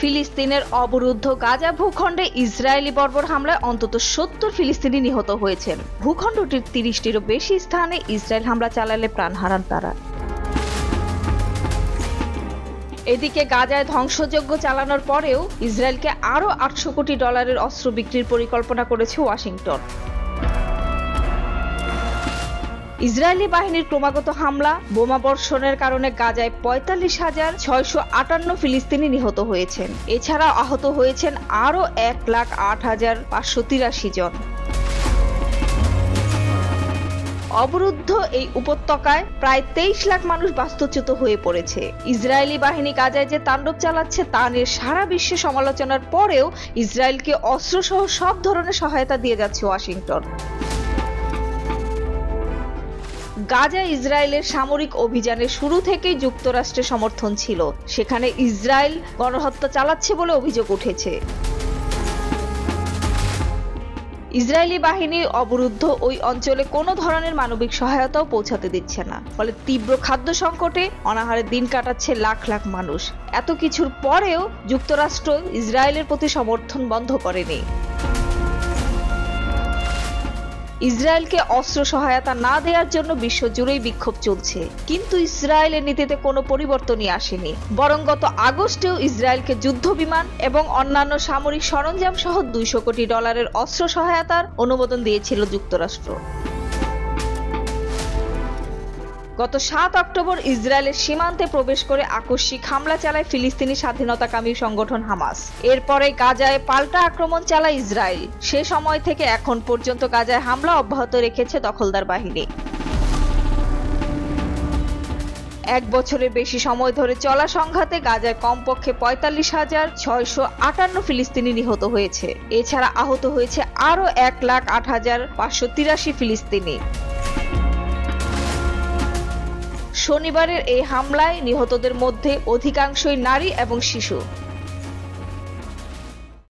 ফিলিস্তিনের অবরুদ্ধ গাজা ভূখণ্ডে ইসরায়েলি বর্বর হামলায় অন্তত ৭০ ফিলিস্তিনি নিহত হয়েছেন। ভূখণ্ডটির ৩০টিরও বেশি স্থানে ইসরায়েল হামলা চালালে প্রাণ হারান তারা। এদিকে গাজায় ধ্বংসযজ্ঞ চালানোর পরেও ইসরায়েলকে আরও $৮০০ কোটি অস্ত্র বিক্রির পরিকল্পনা করেছে ওয়াশিংটন। ইসরায়েলি বাহিনীর ক্রমাগত হামলা, বোমাবর্ষণের কারণে গাজায় ৪৫,৬৫৮ ফিলিস্তিনি নিহত হয়েছেন। এছাড়া আহত হয়েছেন আরও ১,০৮,৫৮৩ জন। অবরুদ্ধ এই উপত্যকায় প্রায় ২৩ লাখ মানুষ বাস্তুচ্যুত হয়ে পড়েছে। ইসরায়েলি বাহিনী গাজায় যে তাণ্ডব চালাচ্ছে তা নিয়ে সারা বিশ্বে সমালোচনার পরেও ইসরায়েলকে অস্ত্রসহ সব ধরনের সহায়তা দিয়ে যাচ্ছে ওয়াশিংটন। গাজায় ইসরায়েলের সামরিক অভিযানের শুরু থেকেই যুক্তরাষ্ট্রের সমর্থন ছিল। সেখানে ইসরায়েল গণহত্যা চালাচ্ছে বলে অভিযোগ উঠেছে। ইসরায়েলি বাহিনী অবরুদ্ধ ওই অঞ্চলে কোনো ধরনের মানবিক সহায়তাও পৌঁছাতে দিচ্ছে না। ফলে তীব্র খাদ্য সংকটে অনাহারে দিন কাটাচ্ছে লাখ লাখ মানুষ। এত কিছুর পরেও যুক্তরাষ্ট্র ইসরায়েলের প্রতি সমর্থন বন্ধ করেনি। ইসরায়েলকে অস্ত্র সহায়তা না দেওয়ার জন্য বিশ্বজুড়েই বিক্ষোভ চলছে, কিন্তু ইসরায়েলের নীতিতে কোনো পরিবর্তনই আসেনি। বরং গত আগস্টেও ইসরায়েলকে যুদ্ধ বিমান এবং অন্যান্য সামরিক সরঞ্জাম সহ $২০০ কোটি অস্ত্র সহায়তার অনুমোদন দিয়েছিল যুক্তরাষ্ট্র। গত ৭ অক্টোবর ইসরায়েলের সীমান্তে প্রবেশ করে আকস্মিক হামলা চালায় ফিলিস্তিনি স্বাধীনতাকামী সংগঠন হামাস। এরপরে গাজায় পাল্টা আক্রমণ চালায় ইসরায়েল। সে সময় থেকে এখন পর্যন্ত গাজায় হামলা অব্যাহত রেখেছে দখলদার বাহিনী। ১ বছরের বেশি সময় ধরে চলা সংঘাতে গাজায় কমপক্ষে ৪৫,৬৫৮ ফিলিস্তিনি নিহত হয়েছে। এছাড়া আহত হয়েছে আরও ১,০৮,৫৮৩ ফিলিস্তিনি। শনিবারের এই হামলায় নিহতদের মধ্যে অধিকাংশই নারী এবং শিশু।